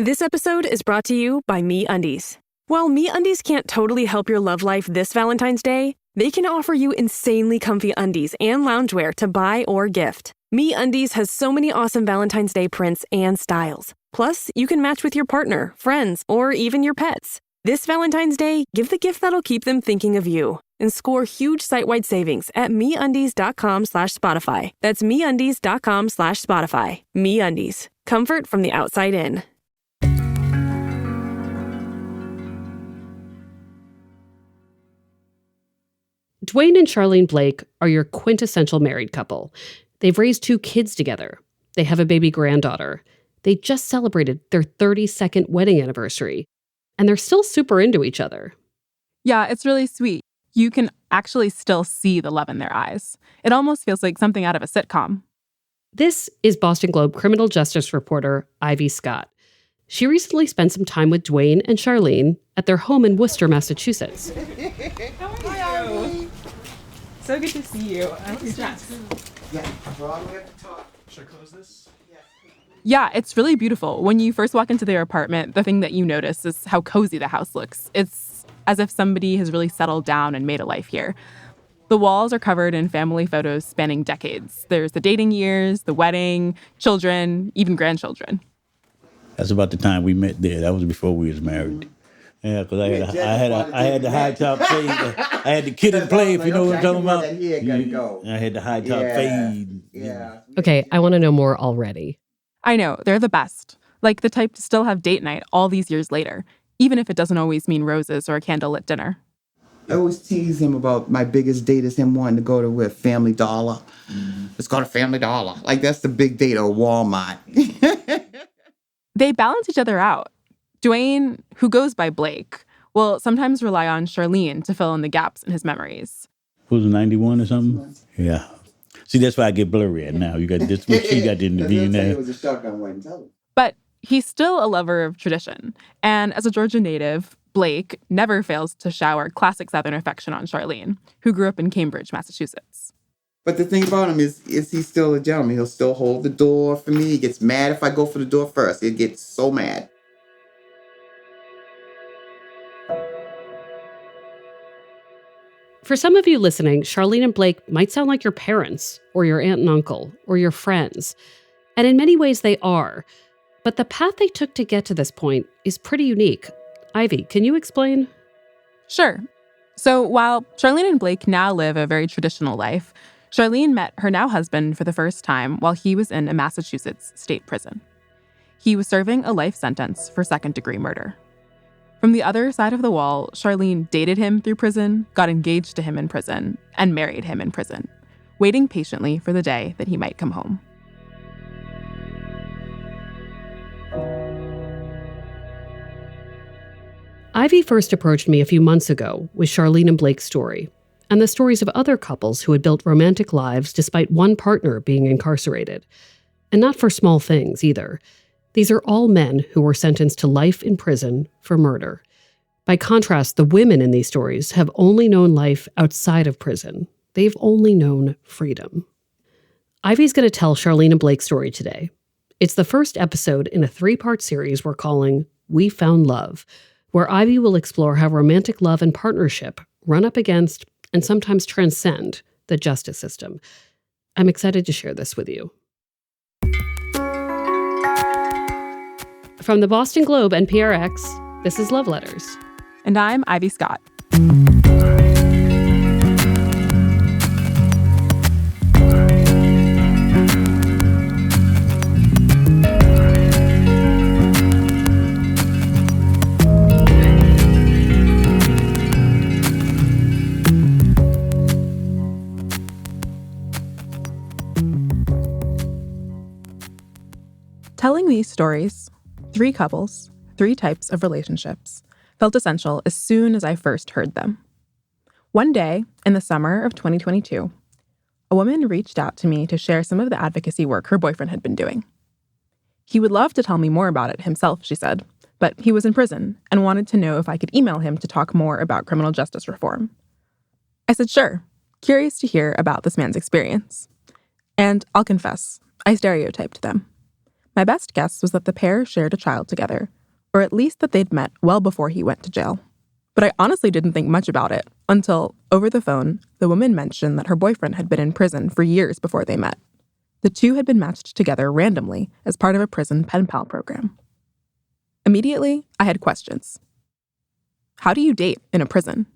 This episode is brought to you by MeUndies. While MeUndies can't totally help your love life this Valentine's Day, they can offer you insanely comfy undies and loungewear to buy or gift. MeUndies has so many awesome Valentine's Day prints and styles. Plus, you can match with your partner, friends, or even your pets. This Valentine's Day, give the gift that'll keep them thinking of you and score huge site-wide savings at MeUndies.com/Spotify. That's MeUndies.com/Spotify. MeUndies. Comfort from the outside in. Dwayne and Charlene Blake are your quintessential married couple. They've raised 2 kids together. They have a baby granddaughter. They just celebrated their 32nd wedding anniversary. And they're still super into each other. Yeah, it's really sweet. You can actually still see the love in their eyes. It almost feels like something out of a sitcom. This is Boston Globe criminal justice reporter Ivy Scott. She recently spent some time with Dwayne and Charlene at their home in Worcester, Massachusetts. Hi, Ivy. So good to see you. Should I close this? Yeah, it's really beautiful. When you first walk into their apartment, the thing that you notice is how cozy the house looks. It's as if somebody has really settled down and made a life here. The walls are covered in family photos spanning decades. There's the dating years, the wedding, children, even grandchildren. That's about the time we met there. That was before we was married. Yeah, because I had the high top fade. I had the kid and play, if you know what I'm talking about. I had the high top fade. Yeah. Okay, I want to know more already. I know, they're the best. Like the type to still have date night all these years later, even if it doesn't always mean roses or a candlelit dinner. I always tease him about my biggest date is him wanting to go to Family Dollar. Let's go to Family Dollar. Like, that's the big date, or Walmart. They balance each other out. Dwayne, who goes by Blake, will sometimes rely on Charlene to fill in the gaps in his memories. Who's 91 or something? Yeah. See, that's why I get blurry at now. You got this. She got the interview now. It was a shotgun one. But he's still a lover of tradition. And as a Georgia native, Blake never fails to shower classic Southern affection on Charlene, who grew up in Cambridge, Massachusetts. But the thing about him is he's still a gentleman. He'll still hold the door for me. He gets mad if I go for the door first. He'll get so mad. For some of you listening, Charlene and Blake might sound like your parents, or your aunt and uncle, or your friends. And in many ways they are. But the path they took to get to this point is pretty unique. Ivy, can you explain? Sure. So while Charlene and Blake now live a very traditional life, Charlene met her now husband for the first time while he was in a Massachusetts state prison. He was serving a life sentence for second-degree murder. From the other side of the wall, Charlene dated him through prison, got engaged to him in prison, and married him in prison, waiting patiently for the day that he might come home. Ivy first approached me a few months ago with Charlene and Blake's story, and the stories of other couples who had built romantic lives despite one partner being incarcerated. And not for small things, either. These are all men who were sentenced to life in prison for murder. By contrast, the women in these stories have only known life outside of prison. They've only known freedom. Ivy's going to tell Charlene and Blake's story today. It's the first episode in a 3-part series we're calling We Found Love, where Ivy will explore how romantic love and partnership run up against and sometimes transcend the justice system. I'm excited to share this with you. From the Boston Globe and PRX, this is Love Letters. And I'm Ivy Scott. Telling these stories, 3 couples, 3 types of relationships, felt essential as soon as I first heard them. One day, in the summer of 2022, a woman reached out to me to share some of the advocacy work her boyfriend had been doing. He would love to tell me more about it himself, she said, but he was in prison and wanted to know if I could email him to talk more about criminal justice reform. I said, sure, curious to hear about this man's experience. And I'll confess, I stereotyped them. My best guess was that the pair shared a child together, or at least that they'd met well before he went to jail. But I honestly didn't think much about it until, over the phone, the woman mentioned that her boyfriend had been in prison for years before they met. The two had been matched together randomly as part of a prison pen pal program. Immediately, I had questions. How do you date in a prison?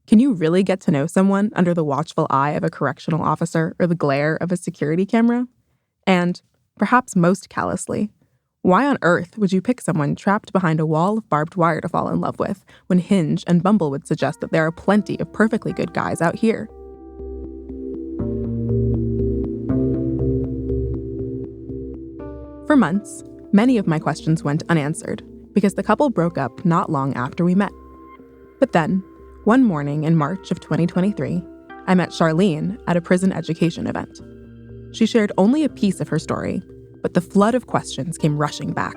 Can you really get to know someone under the watchful eye of a correctional officer or the glare of a security camera? And, perhaps most callously, why on earth would you pick someone trapped behind a wall of barbed wire to fall in love with when Hinge and Bumble would suggest that there are plenty of perfectly good guys out here? For months, many of my questions went unanswered because the couple broke up not long after we met. But then, one morning in March of 2023, I met Charlene at a prison education event. She shared only a piece of her story, but the flood of questions came rushing back.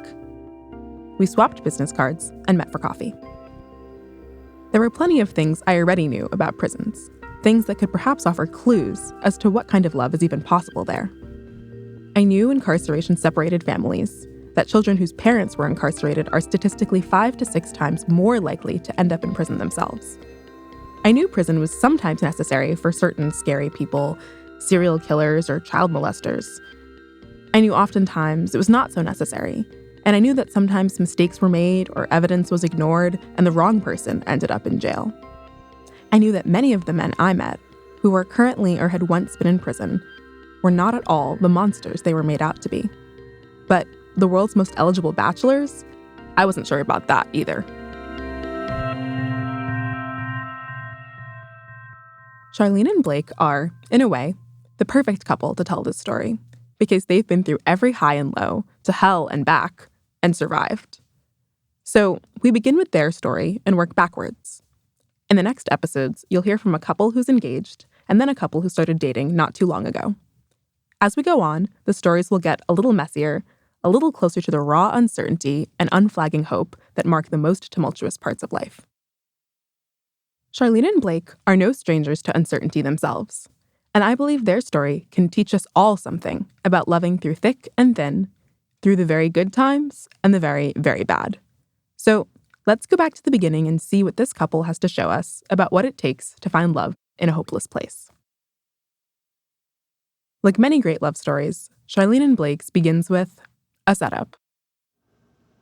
We swapped business cards and met for coffee. There were plenty of things I already knew about prisons, things that could perhaps offer clues as to what kind of love is even possible there. I knew incarceration separated families, that children whose parents were incarcerated are statistically 5 to 6 times more likely to end up in prison themselves. I knew prison was sometimes necessary for certain scary people, serial killers or child molesters. I knew oftentimes it was not so necessary, and I knew that sometimes mistakes were made or evidence was ignored and the wrong person ended up in jail. I knew that many of the men I met, who were currently or had once been in prison, were not at all the monsters they were made out to be. But the world's most eligible bachelors? I wasn't sure about that either. Charlene and Blake are, in a way, the perfect couple to tell this story, because they've been through every high and low, to hell and back, and survived. So we begin with their story and work backwards. In the next episodes, you'll hear from a couple who's engaged, and then a couple who started dating not too long ago. As we go on, the stories will get a little messier, a little closer to the raw uncertainty and unflagging hope that mark the most tumultuous parts of life. Charlene and Blake are no strangers to uncertainty themselves, and I believe their story can teach us all something about loving through thick and thin, through the very good times and the very, very bad. So let's go back to the beginning and see what this couple has to show us about what it takes to find love in a hopeless place. Like many great love stories, Charlene and Blake's begins with a setup.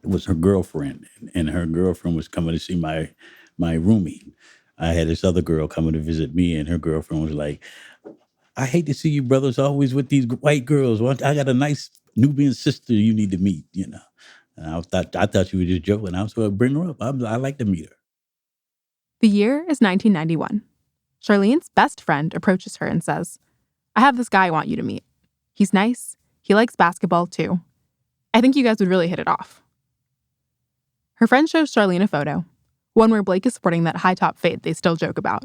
It was her girlfriend, and her girlfriend was coming to see my roomie. I had this other girl coming to visit me, and her girlfriend was like, I hate to see you brothers always with these white girls. I got a nice Nubian sister you need to meet, you know. And I thought you were just joking. I was going to bring her up. I like to meet her. The year is 1991. Charlene's best friend approaches her and says, I have this guy I want you to meet. He's nice. He likes basketball too. I think you guys would really hit it off. Her friend shows Charlene a photo, one where Blake is sporting that high-top fade they still joke about.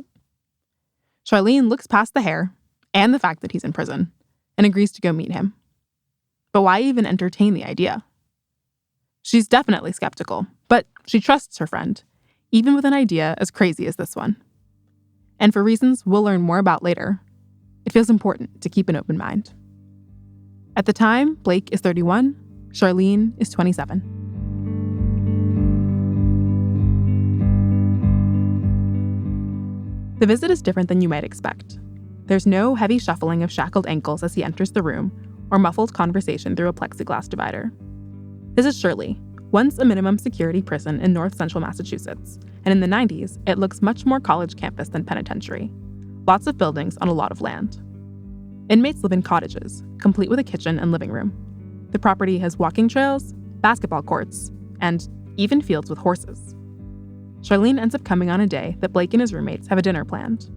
Charlene looks past the hair and the fact that he's in prison and agrees to go meet him. But why even entertain the idea? She's definitely skeptical, but she trusts her friend, even with an idea as crazy as this one. And for reasons we'll learn more about later, it feels important to keep an open mind. At the time, Blake is 31, Charlene is 27. The visit is different than you might expect. There's no heavy shuffling of shackled ankles as he enters the room or muffled conversation through a plexiglass divider. This is Shirley, once a minimum security prison in north central Massachusetts, and in the 90s, it looks much more college campus than penitentiary. Lots of buildings on a lot of land. Inmates live in cottages, complete with a kitchen and living room. The property has walking trails, basketball courts, and even fields with horses. Charlene ends up coming on a day that Blake and his roommates have a dinner planned.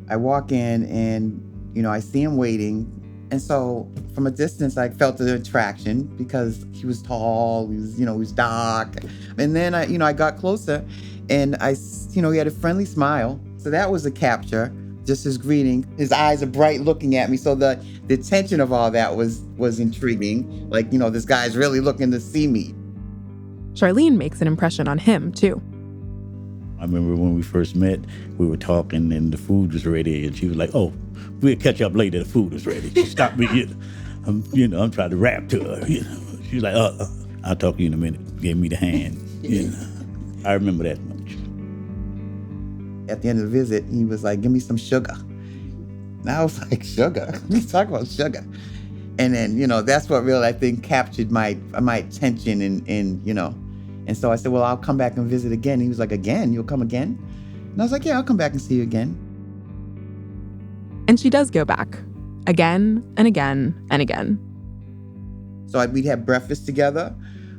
I walk in and, I see him waiting. And so from a distance, I felt the attraction because he was tall, he was dark. And then I got closer and he had a friendly smile. So that was a capture, just his greeting. His eyes are bright looking at me. So the tension of all that was intriguing. Like, this guy's really looking to see me. Charlene makes an impression on him, too. I remember when we first met, we were talking and the food was ready, and she was like, "Oh, we'll catch up later. The food is ready." She stopped me. I'm trying to rap to her. She was like, I'll talk to you in a minute. Gave me the hand. You know, I remember that much. At the end of the visit, he was like, give me some sugar. And I was like, sugar? Let's talk about sugar. And then, that's what really, I think, captured my attention and And so I said, well, I'll come back and visit again. He was like, again? You'll come again? And I was like, yeah, I'll come back and see you again. And she does go back. Again and again and again. So we'd have breakfast together.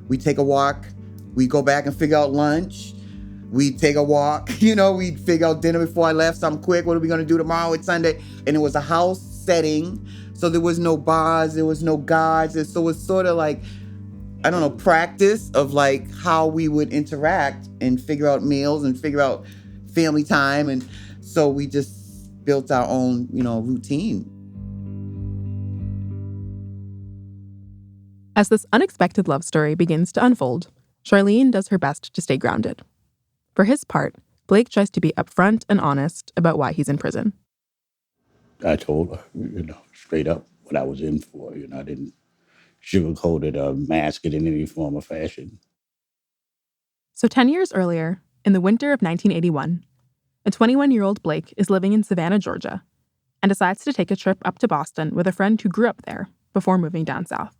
We'd take a walk. We'd go back and figure out lunch. We'd take a walk. We'd figure out dinner before I left, something quick. What are we going to do tomorrow? It's Sunday. And it was a house setting. So there was no bars. There was no guards. And so it's sort of like, I don't know, practice of like how we would interact and figure out meals and figure out family time. And so we just built our own, routine. As this unexpected love story begins to unfold, Charlene does her best to stay grounded. For his part, Blake tries to be upfront and honest about why he's in prison. I told her, straight up what I was in for. I didn't sugarcoat it or mask it in any form or fashion. So 10 years earlier, in the winter of 1981, a 21-year-old Blake is living in Savannah, Georgia, and decides to take a trip up to Boston with a friend who grew up there before moving down south.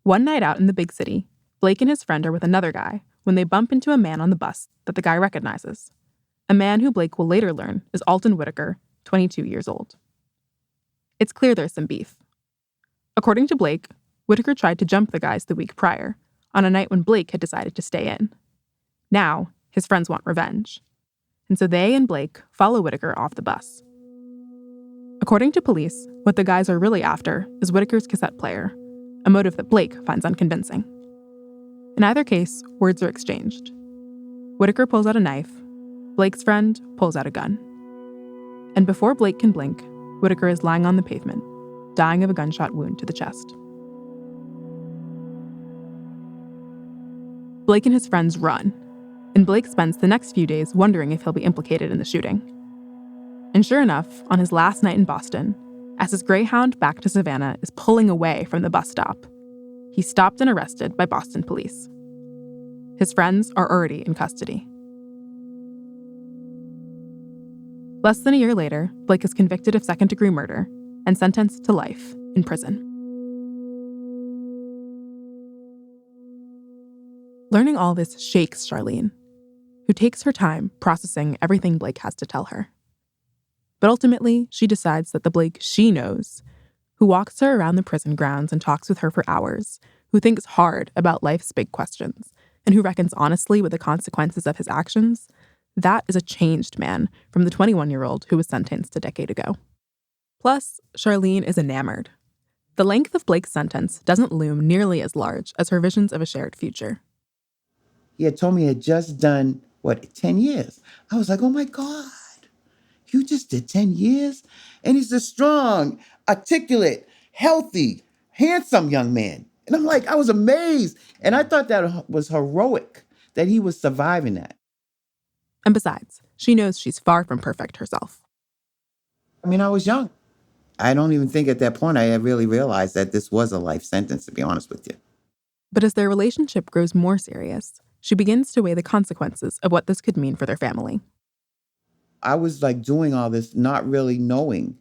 One night out in the big city, Blake and his friend are with another guy when they bump into a man on the bus that the guy recognizes, a man who Blake will later learn is Alton Whitaker, 22 years old. It's clear there's some beef. According to Blake, Whitaker tried to jump the guys the week prior, on a night when Blake had decided to stay in. Now, his friends want revenge. And so they and Blake follow Whitaker off the bus. According to police, what the guys are really after is Whitaker's cassette player, a motive that Blake finds unconvincing. In either case, words are exchanged. Whitaker pulls out a knife. Blake's friend pulls out a gun. And before Blake can blink, Whitaker is lying on the pavement, dying of a gunshot wound to the chest. Blake and his friends run, and Blake spends the next few days wondering if he'll be implicated in the shooting. And sure enough, on his last night in Boston, as his Greyhound back to Savannah is pulling away from the bus stop, he's stopped and arrested by Boston police. His friends are already in custody. Less than a year later, Blake is convicted of second-degree murder and sentenced to life in prison. Learning all this shakes Charlene, who takes her time processing everything Blake has to tell her. But ultimately, she decides that the Blake she knows, who walks her around the prison grounds and talks with her for hours, who thinks hard about life's big questions, and who reckons honestly with the consequences of his actions, that is a changed man from the 21-year-old who was sentenced a decade ago. Plus, Charlene is enamored. The length of Blake's sentence doesn't loom nearly as large as her visions of a shared future. He had told me he had just done, 10 years? I was like, oh my God, you just did 10 years? And he's a strong, articulate, healthy, handsome young man. And I'm like, I was amazed. And I thought that was heroic, that he was surviving that. And besides, she knows she's far from perfect herself. I mean, I was young. I don't even think at that point I had really realized that this was a life sentence, to be honest with you. But as their relationship grows more serious, she begins to weigh the consequences of what this could mean for their family. I was doing all this not really knowing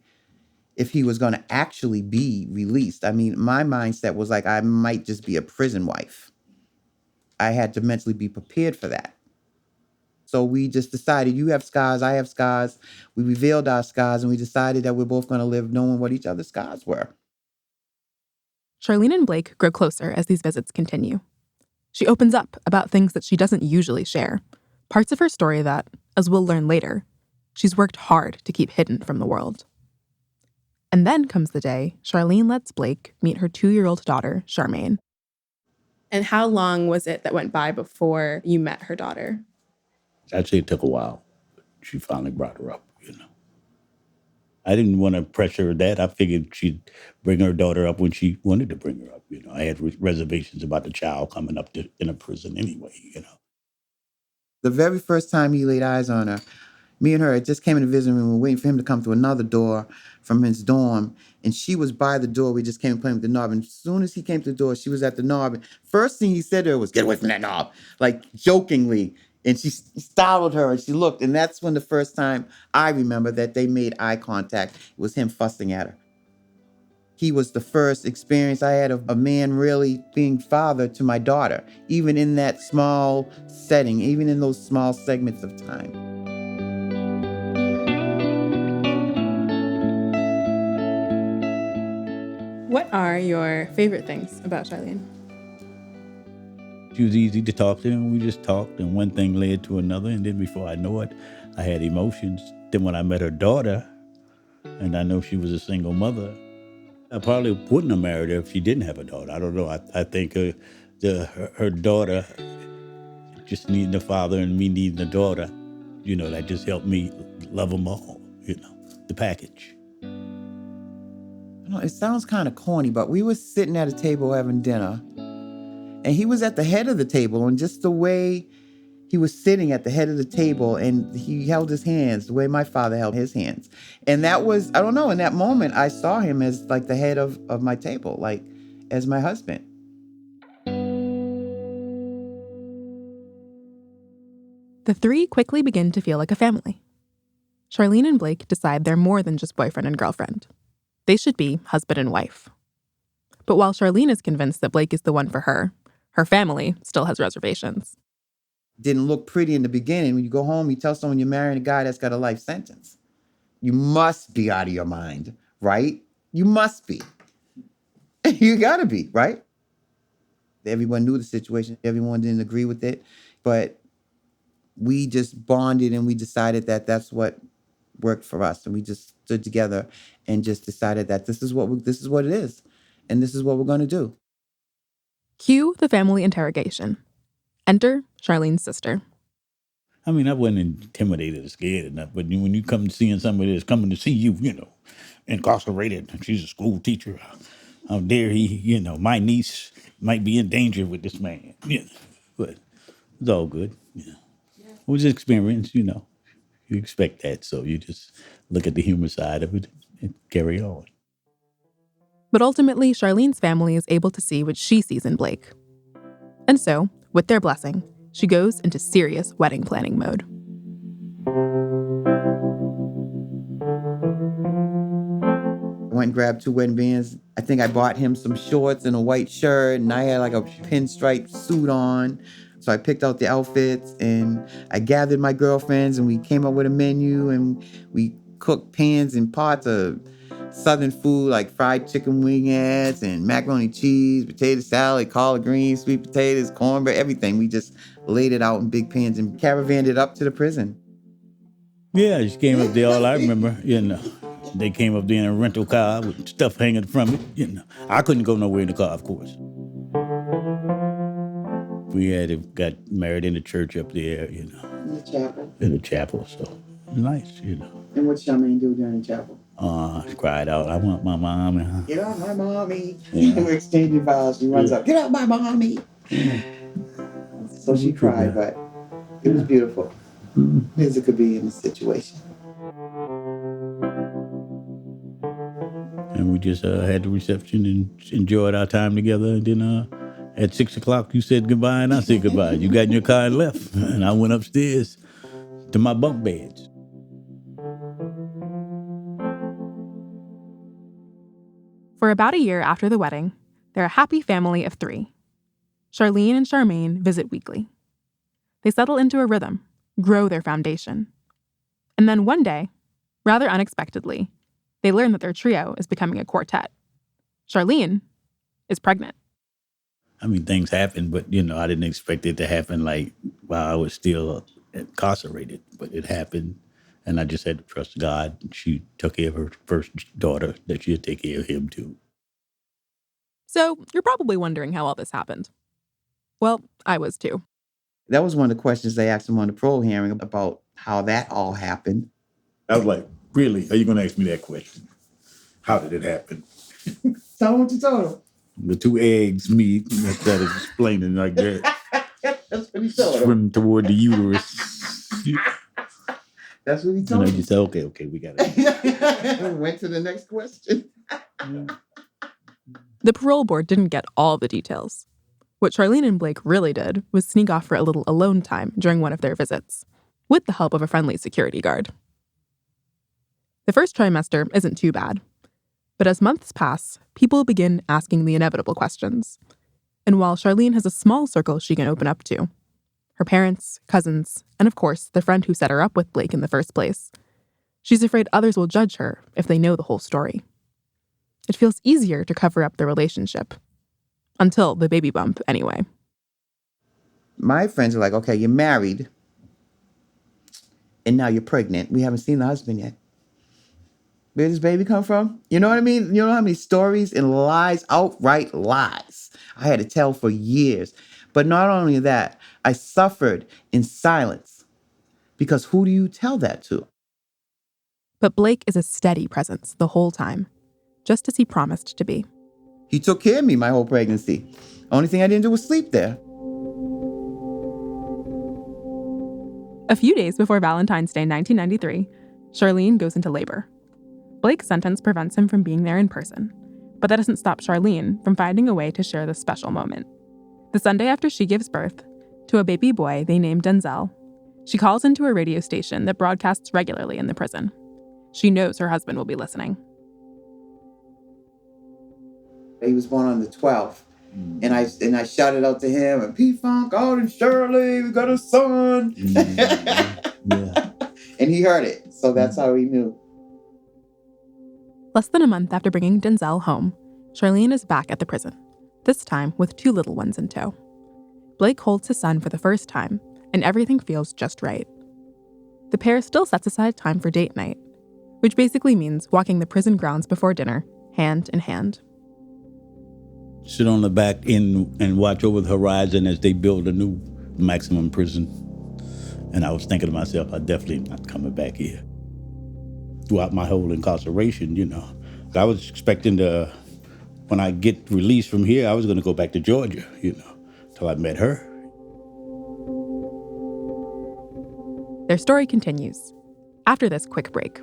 if he was going to actually be released. I mean, my mindset was I might just be a prison wife. I had to mentally be prepared for that. So we just decided, you have scars, I have scars. We revealed our scars, and we decided that we're both going to live knowing what each other's scars were. Charlene and Blake grow closer as these visits continue. She opens up about things that she doesn't usually share, parts of her story that, as we'll learn later, she's worked hard to keep hidden from the world. And then comes the day Charlene lets Blake meet her 2-year-old daughter, Charmaine. And how long was it that went by before you met her daughter? I'd say it took a while. She finally brought her up, I didn't want to pressure her that. I figured she'd bring her daughter up when she wanted to bring her up, I had reservations about the child coming up in a prison anyway, The very first time he laid eyes on her, Me and her had just came in the visiting room. We were waiting for him to come through another door from his dorm. And she was by the door. We just came playing with the knob. And as soon as he came to the door, she was at the knob. And first thing he said to her was, "Get away from that knob," like jokingly. And she startled her and she looked. And that's when the first time I remember that they made eye contact. It was him fussing at her. He was the first experience I had of a man really being father to my daughter, even in that small setting, even in those small segments of time. What are your favorite things about Charlene? She was easy to talk to, and we just talked, and one thing led to another, and then before I know it, I had emotions. Then when I met her daughter, and I know she was a single mother, I probably wouldn't have married her if she didn't have a daughter. I don't know. I think her daughter just needing a father and me needing a daughter, that just helped me love them all, the package. It sounds kind of corny, but we were sitting at a table having dinner, and he was at the head of the table, and just the way he was sitting at the head of the table, and he held his hands the way my father held his hands. And that was, I don't know, in that moment, I saw him as like the head of my table, like as my husband. The three quickly begin to feel like a family. Charlene and Blake decide they're more than just boyfriend and girlfriend. They should be husband and wife. But while Charlene is convinced that Blake is the one for her family still has reservations. Didn't look pretty in the beginning. When you go home, you tell someone you're marrying a guy that's got a life sentence. You must be out of your mind, right? You must be. You gotta be, right? Everyone knew the situation. Everyone didn't agree with it. But we just bonded and we decided that that's what worked for us. And we just stood together and just decided that this is what it is. And this is what we're going to do. Cue the family interrogation. Enter Charlene's sister. I mean, I wasn't intimidated or scared enough, but when you come seeing somebody that's coming to see you, incarcerated, she's a school teacher. How dare he, my niece might be in danger with this man. But it's all good. It was an experience, You expect that, so you just look at the human side of it and carry on. But ultimately, Charlene's family is able to see what she sees in Blake. And so, with their blessing, she goes into serious wedding planning mode. I went and grabbed 2 wedding bands. I think I bought him some shorts and a white shirt, and I had like a pinstripe suit on. So I picked out the outfits, and I gathered my girlfriends, and we came up with a menu, and we cooked pans and pots of Southern food like fried chicken wingettes and macaroni cheese, potato salad, collard greens, sweet potatoes, cornbread, everything. We just laid it out in big pans and caravanned it up to the prison. Yeah, she came up there, all I remember, they came up there in a rental car with stuff hanging from it, I couldn't go nowhere in the car, of course. We got married in the church up there, In the chapel. In the chapel, so nice, And what Charlene do during the chapel? She cried out, "I want my mommy." Get out my mommy. Yeah. We're exchanging vows. She runs up, "Get out my mommy." So she cried, but it was beautiful. As it could be in the situation. And we just had the reception and enjoyed our time together. And then at 6 o'clock, you said goodbye and I said goodbye. You got in your car and left. And I went upstairs to my bunk beds. For about a year after the wedding, they're a happy family of 3. Charlene and Charmaine visit weekly. They settle into a rhythm, grow their foundation. And then one day, rather unexpectedly, they learn that their trio is becoming a quartet. Charlene is pregnant. I mean, things happen, but, I didn't expect it to happen while I was still incarcerated. But it happened, and I just had to trust God. She took care of her first daughter, that she'd take care of him, too. So you're probably wondering how all this happened. Well, I was too. That was one of the questions they asked him on the parole hearing about how that all happened. I was like, really? Are you going to ask me that question? How did it happen? Tell him what you told him. The 2 eggs meet, and I started explaining like that. That's what he told him. Swim toward the uterus. That's what he And told I me. just said, okay, we got it. Went to the next question. The parole board didn't get all the details. What Charlene and Blake really did was sneak off for a little alone time during one of their visits, with the help of a friendly security guard. The first trimester isn't too bad. But as months pass, people begin asking the inevitable questions. And while Charlene has a small circle she can open up to, her parents, cousins, and of course, the friend who set her up with Blake in the first place, she's afraid others will judge her if they know the whole story. It feels easier to cover up the relationship. Until the baby bump, anyway. My friends are like, okay, you're married, and now you're pregnant. We haven't seen the husband yet. Where does this baby come from? You know what I mean? You know how many stories and lies, outright lies, I had to tell for years. But not only that, I suffered in silence. Because who do you tell that to? But Blake is a steady presence the whole time, just as he promised to be. He took care of me my whole pregnancy. Only thing I didn't do was sleep there. A few days before Valentine's Day 1993, Charlene goes into labor. Blake's sentence prevents him from being there in person, but that doesn't stop Charlene from finding a way to share this special moment. The Sunday after she gives birth to a baby boy they named Denzel, she calls into a radio station that broadcasts regularly in the prison. She knows her husband will be listening. He was born on the 12th. And I shouted out to him, and P-Funk, out and Shirley, we got a son. Yeah. And he heard it, so that's how he knew. Less than a month after bringing Denzel home, Charlene is back at the prison, this time with 2 little ones in tow. Blake holds his son for the first time, and everything feels just right. The pair still sets aside time for date night, which basically means walking the prison grounds before dinner, hand in hand. Sit on the back end and watch over the horizon as they build a new maximum prison. And I was thinking to myself, I definitely am not coming back here. Throughout my whole incarceration, I was expecting when I get released from here, I was going to go back to Georgia, till I met her. Their story continues after this quick break.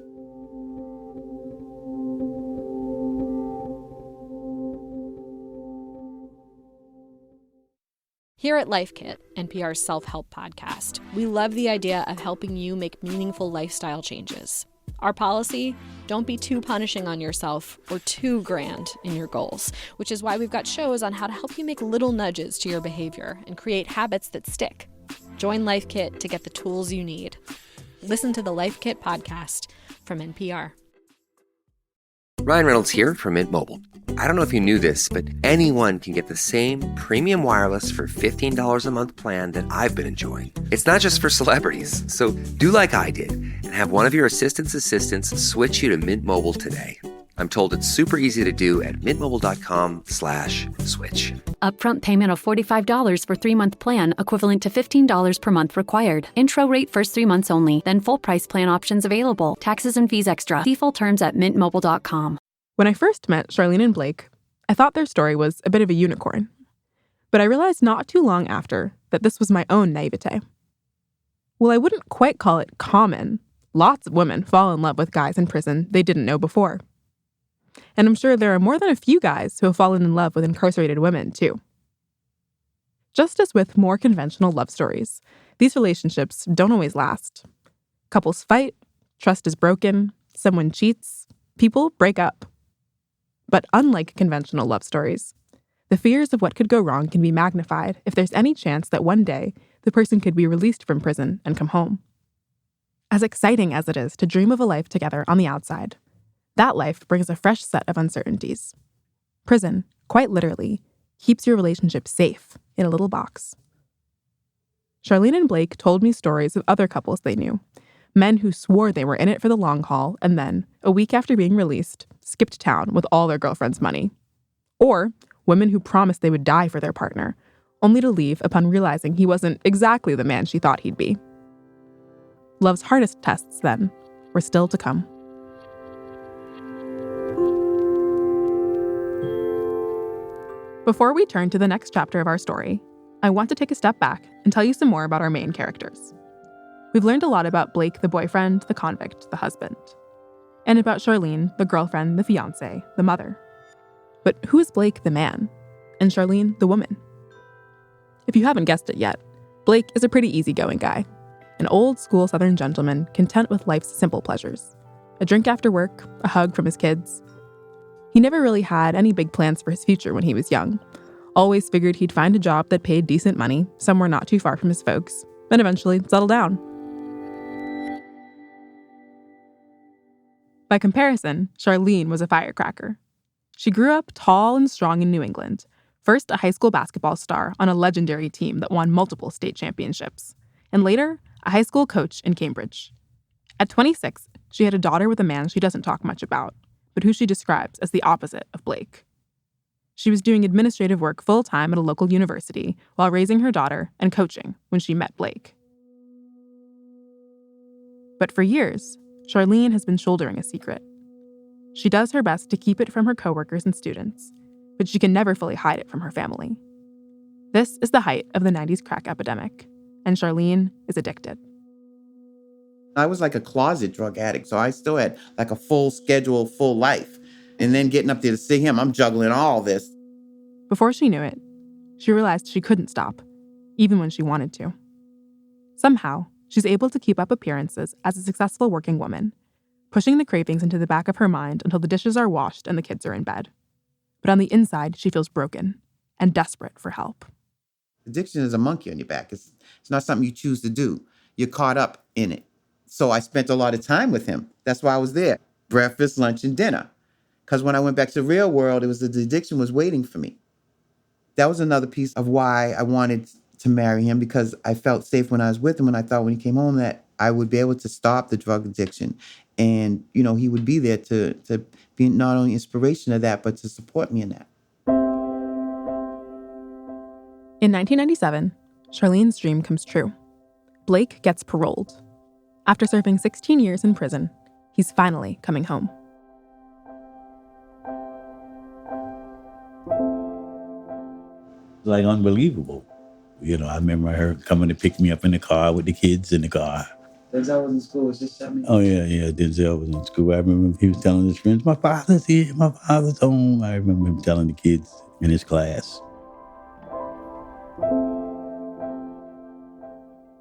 Here at Life Kit, NPR's self-help podcast, we love the idea of helping you make meaningful lifestyle changes. Our policy, don't be too punishing on yourself or too grand in your goals, which is why we've got shows on how to help you make little nudges to your behavior and create habits that stick. Join Life Kit to get the tools you need. Listen to the Life Kit podcast from NPR. Ryan Reynolds here from Mint Mobile. I don't know if you knew this, but anyone can get the same premium wireless for $15 a month plan that I've been enjoying. It's not just for celebrities. So do like I did and have one of your assistants switch you to Mint Mobile today. I'm told it's super easy to do at mintmobile.com/switch. Upfront payment of $45 for 3-month plan, equivalent to $15 per month required. Intro rate first 3 months only, then full price plan options available. Taxes and fees extra. See full terms at mintmobile.com. When I first met Charlene and Blake, I thought their story was a bit of a unicorn. But I realized not too long after that this was my own naivete. Well, I wouldn't quite call it common. Lots of women fall in love with guys in prison they didn't know before. And I'm sure there are more than a few guys who have fallen in love with incarcerated women, too. Just as with more conventional love stories, these relationships don't always last. Couples fight, trust is broken, someone cheats, people break up. But unlike conventional love stories, the fears of what could go wrong can be magnified if there's any chance that one day the person could be released from prison and come home. As exciting as it is to dream of a life together on the outside, that life brings a fresh set of uncertainties. Prison, quite literally, keeps your relationship safe in a little box. Charlene and Blake told me stories of other couples they knew, men who swore they were in it for the long haul and then, a week after being released, skipped town with all their girlfriend's money. Or women who promised they would die for their partner, only to leave upon realizing he wasn't exactly the man she thought he'd be. Love's hardest tests, then, were still to come. Before we turn to the next chapter of our story, I want to take a step back and tell you some more about our main characters. We've learned a lot about Blake, the boyfriend, the convict, the husband. And about Charlene, the girlfriend, the fiancée, the mother. But who is Blake, the man? And Charlene, the woman? If you haven't guessed it yet, Blake is a pretty easygoing guy. An old-school Southern gentleman content with life's simple pleasures. A drink after work, a hug from his kids. He never really had any big plans for his future when he was young. Always figured he'd find a job that paid decent money, somewhere not too far from his folks, and eventually settle down. By comparison, Charlene was a firecracker. She grew up tall and strong in New England, first a high school basketball star on a legendary team that won multiple state championships, and later, a high school coach in Cambridge. At 26, she had a daughter with a man she doesn't talk much about, but who she describes as the opposite of Blake. She was doing administrative work full-time at a local university while raising her daughter and coaching when she met Blake. But for years, Charlene has been shouldering a secret. She does her best to keep it from her coworkers and students, but she can never fully hide it from her family. This is the height of the 90s crack epidemic, and Charlene is addicted. I was like a closet drug addict, so I still had like a full schedule, full life. And then getting up there to see him, I'm juggling all this. Before she knew it, she realized she couldn't stop, even when she wanted to. Somehow, she's able to keep up appearances as a successful working woman, pushing the cravings into the back of her mind until the dishes are washed and the kids are in bed. But on the inside, she feels broken and desperate for help. Addiction is a monkey on your back. It's not something you choose to do. You're caught up in it. So I spent a lot of time with him. That's why I was there. Breakfast, lunch, and dinner. Because when I went back to the real world, it was the addiction was waiting for me. That was another piece of why I wanted to marry him, because I felt safe when I was with him, and I thought when he came home that I would be able to stop the drug addiction. And, you know, he would be there to be not only inspiration of that, but to support me in that. In 1997, Charlene's dream comes true. Blake gets paroled. After serving 16 years in prison, he's finally coming home. Like unbelievable. You know, I remember her coming to pick me up in the car with the kids in the car. Denzel was in school, was just something. Oh, yeah. Denzel was in school. I remember he was telling his friends, my father's here, my father's home. I remember him telling the kids in his class.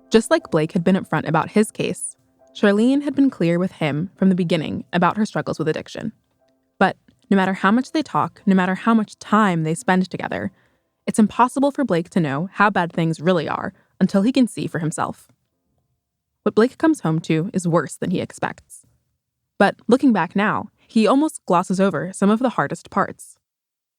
Just like Blake had been upfront about his case, Charlene had been clear with him from the beginning about her struggles with addiction. But no matter how much they talk, no matter how much time they spend together, it's impossible for Blake to know how bad things really are until he can see for himself. What Blake comes home to is worse than he expects. But looking back now, he almost glosses over some of the hardest parts.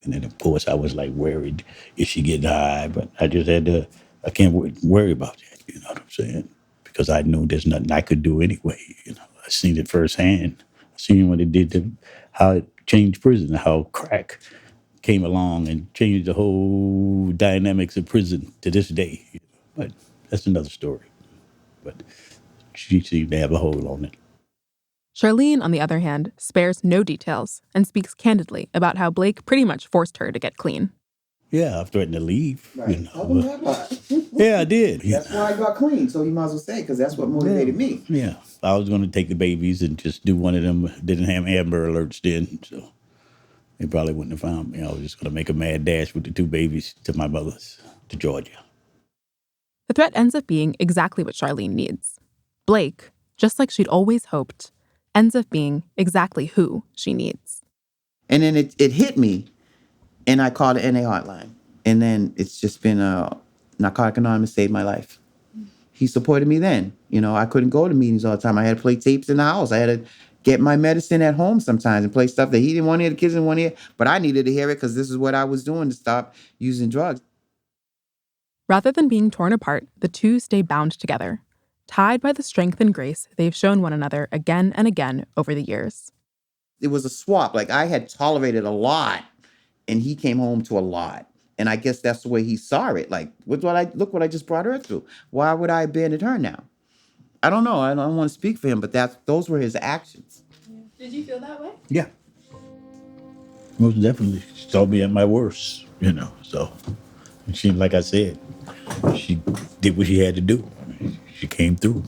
And then, of course, I was like worried, is she getting high? But I just had to, I can't worry about that, you know what I'm saying? Because I knew there's nothing I could do anyway, you know. I seen it firsthand. I seen what it did to, how it changed prison, how crack came along and changed the whole dynamics of prison to this day. But that's another story. But she seemed to have a hold on it. Charlene, on the other hand, spares no details and speaks candidly about how Blake pretty much forced her to get clean. Yeah, I threatened to leave. Right. You know, yeah, I did. That's why I got clean, so you might as well say, because that's what motivated me. Yeah, I was going to take the babies and just do one of them. Didn't have Amber Alerts then, so they probably wouldn't have found me. I was just going to make a mad dash with the two babies to my mother's, to Georgia. The threat ends up being exactly what Charlene needs. Blake, just like she'd always hoped, ends up being exactly who she needs. And then it hit me, and I called the NA hotline. And then it's just been Narcotic Anonymous saved my life. He supported me then. You know, I couldn't go to meetings all the time. I had to play tapes in the house. I had to get my medicine at home sometimes and play stuff that he didn't want to hear, the kids didn't want to hear. But I needed to hear it because this is what I was doing to stop using drugs. Rather than being torn apart, the two stay bound together, tied by the strength and grace they've shown one another again and again over the years. It was a swap. Like, I had tolerated a lot, and he came home to a lot. And I guess that's the way he saw it. Like, look what I just brought her through. Why would I abandon her now? I don't know. I don't want to speak for him, but those were his actions. Did you feel that way? Yeah. Most definitely. She saw me at my worst, you know, so. And she, like I said, she did what she had to do. She came through.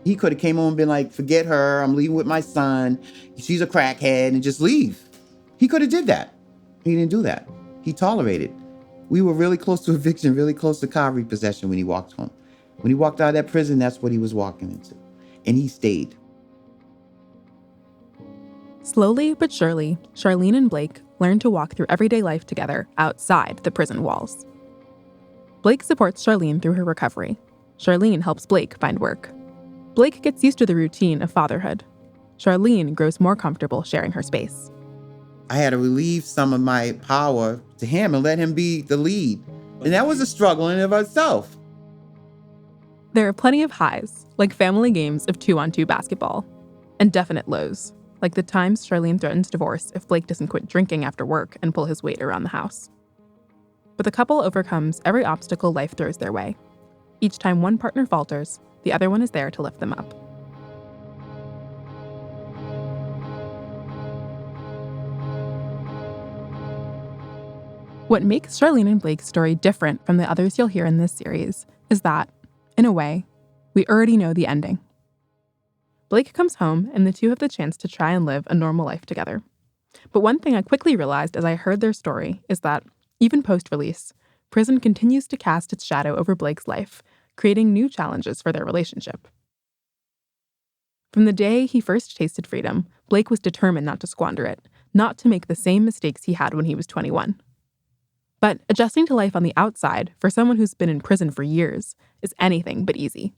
He could have came home and been like, forget her, I'm leaving with my son. She's a crackhead, and just leave. He could have did that. He didn't do that. He tolerated. We were really close to eviction, really close to car repossession when he walked home. When he walked out of that prison, that's what he was walking into. And he stayed. Slowly but surely, Charlene and Blake learned to walk through everyday life together outside the prison walls. Blake supports Charlene through her recovery. Charlene helps Blake find work. Blake gets used to the routine of fatherhood. Charlene grows more comfortable sharing her space. I had to relieve some of my power to him and let him be the lead. And that was a struggle in and of itself. There are plenty of highs, like family games of 2-on-2 basketball, and definite lows, like the times Charlene threatens divorce if Blake doesn't quit drinking after work and pull his weight around the house. But the couple overcomes every obstacle life throws their way. Each time one partner falters, the other one is there to lift them up. What makes Charlene and Blake's story different from the others you'll hear in this series is that, in a way, we already know the ending. Blake comes home, and the two have the chance to try and live a normal life together. But one thing I quickly realized as I heard their story is that, even post-release, prison continues to cast its shadow over Blake's life, creating new challenges for their relationship. From the day he first tasted freedom, Blake was determined not to squander it, not to make the same mistakes he had when he was 21. But adjusting to life on the outside for someone who's been in prison for years is anything but easy.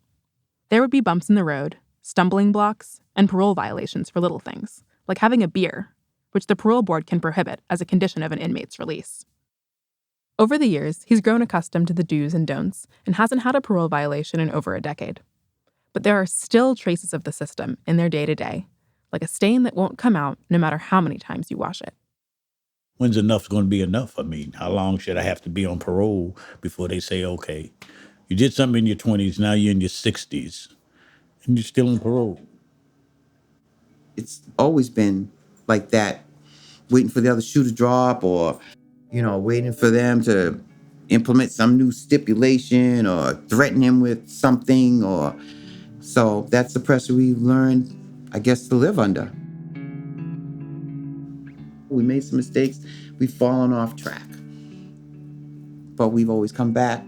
There would be bumps in the road, stumbling blocks, and parole violations for little things, like having a beer, which the parole board can prohibit as a condition of an inmate's release. Over the years, he's grown accustomed to the do's and don'ts and hasn't had a parole violation in over a decade. But there are still traces of the system in their day-to-day, like a stain that won't come out no matter how many times you wash it. When's enough going to be enough? I mean, how long should I have to be on parole before they say, okay, you did something in your 20s, now you're in your 60s, and you're still on parole? It's always been like that, waiting for the other shoe to drop or, waiting for them to implement some new stipulation or threaten him with something. So that's the pressure we learned, I guess, to live under. We made some mistakes. We've fallen off track. But we've always come back,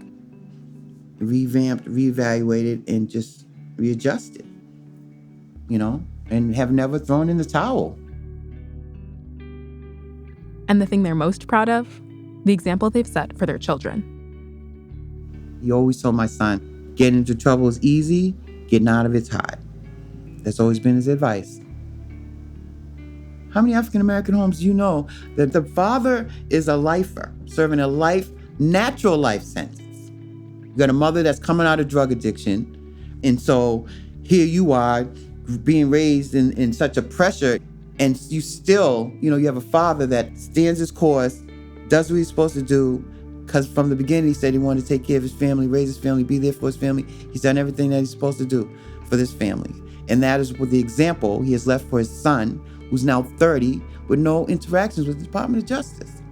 revamped, reevaluated, and just readjusted, and have never thrown in the towel. And the thing they're most proud of? The example they've set for their children. He always told my son, getting into trouble is easy, getting out of it's hard. That's always been his advice. How many African-American homes do you know that the father is a lifer, serving a natural life sentence? You got a mother that's coming out of drug addiction, and so here you are being raised in such a pressure, and you still, you have a father that stands his course, does what he's supposed to do, because from the beginning he said he wanted to take care of his family, raise his family, be there for his family. He's done everything that he's supposed to do for this family. And that is what the example he has left for his son, who's now 30, with no interactions with the Department of Justice.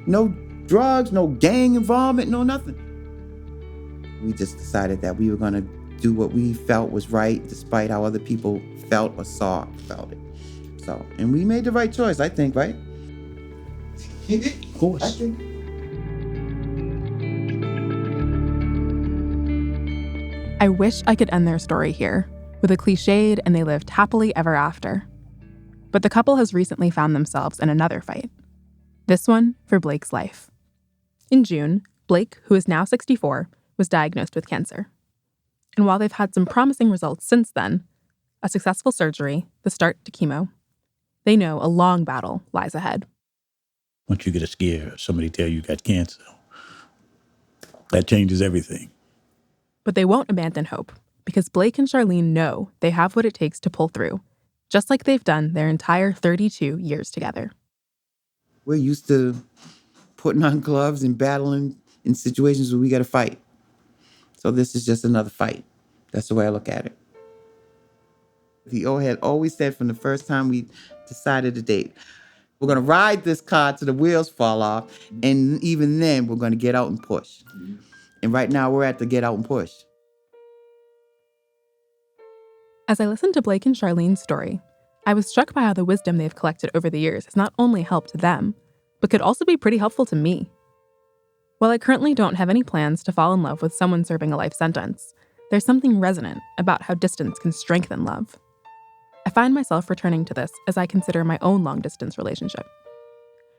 No drugs, no gang involvement, no nothing. We just decided that we were going to do what we felt was right, despite how other people felt or felt it. So, and we made the right choice, I think, right? Of course. I think. I wish I could end their story here, with a cliched and they lived happily ever after. But the couple has recently found themselves in another fight. This one for Blake's life. In June, Blake, who is now 64, was diagnosed with cancer. And while they've had some promising results since then, a successful surgery, the start to chemo, they know a long battle lies ahead. Once you get a scare, somebody tell you got cancer, that changes everything. But they won't abandon hope, because Blake and Charlene know they have what it takes to pull through, just like they've done their entire 32 years together. We're used to putting on gloves and battling in situations where we got to fight. So this is just another fight. That's the way I look at it. The O had always said from the first time we decided to date, we're going to ride this car till the wheels fall off, and even then, we're going to get out and push. And right now, we're at the get out and push. As I listened to Blake and Charlene's story, I was struck by how the wisdom they've collected over the years has not only helped them, but could also be pretty helpful to me. While I currently don't have any plans to fall in love with someone serving a life sentence, there's something resonant about how distance can strengthen love. I find myself returning to this as I consider my own long-distance relationship.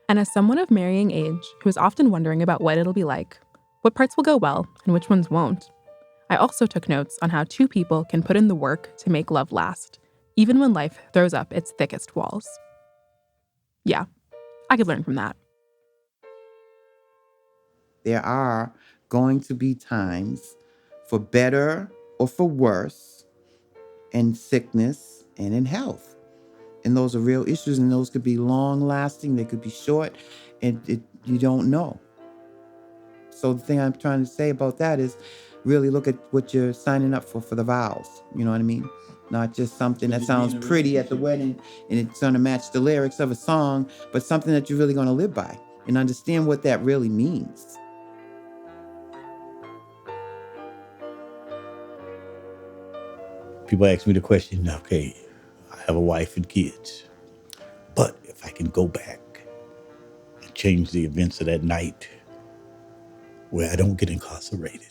And as someone of marrying age who is often wondering about what it'll be like, what parts will go well and which ones won't, I also took notes on how two people can put in the work to make love last, even when life throws up its thickest walls. Yeah, I could learn from that. There are going to be times for better or for worse in sickness and in health. And those are real issues, and those could be long lasting, they could be short, and you don't know. So the thing I'm trying to say about that is really look at what you're signing up for the vows. You know what I mean? Not just something that sounds pretty at the wedding and it's going to match the lyrics of a song, but something that you're really going to live by and understand what that really means. People ask me the question, okay, I have a wife and kids, but if I can go back and change the events of that night where I don't get incarcerated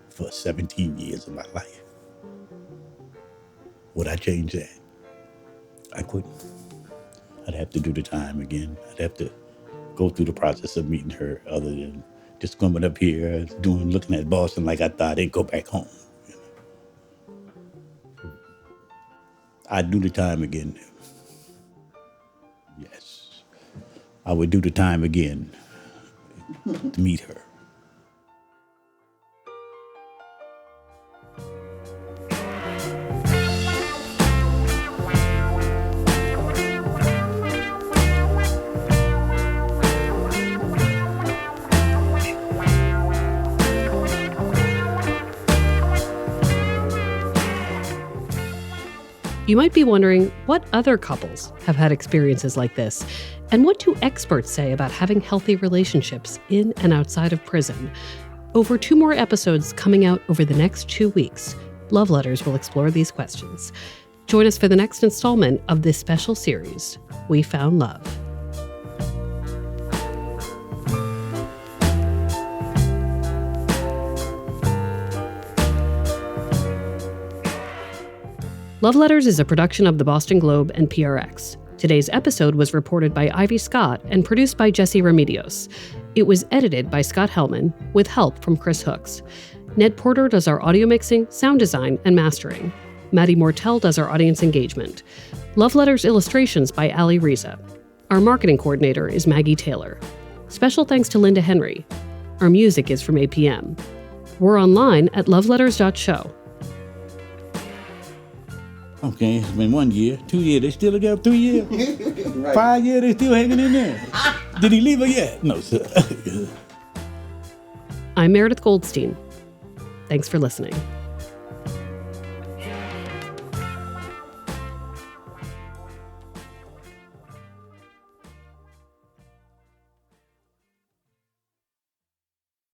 for 17 years of my life, would I change that? I couldn't. I'd have to do the time again. I'd have to go through the process of meeting her, other than just coming up here, looking at Boston like I thought I'd go back home. I'd do the time again. Yes. I would do the time again to meet her. You might be wondering what other couples have had experiences like this, and what do experts say about having healthy relationships in and outside of prison? Over 2 more episodes coming out over the next 2 weeks, Love Letters will explore these questions. Join us for the next installment of this special series, We Found Love. Love Letters is a production of the Boston Globe and PRX. Today's episode was reported by Ivy Scott and produced by Jesse Remedios. It was edited by Scott Hellman with help from Chris Hooks. Ned Porter does our audio mixing, sound design, and mastering. Maddie Mortel does our audience engagement. Love Letters illustrations by Ali Riza. Our marketing coordinator is Maggie Taylor. Special thanks to Linda Henry. Our music is from APM. We're online at loveletters.show. Okay, it's been 1 year, 2 years, they still together, 3 years, right. 5 years, they still hanging in there. Did he leave her yet? No, sir. I'm Meredith Goldstein. Thanks for listening.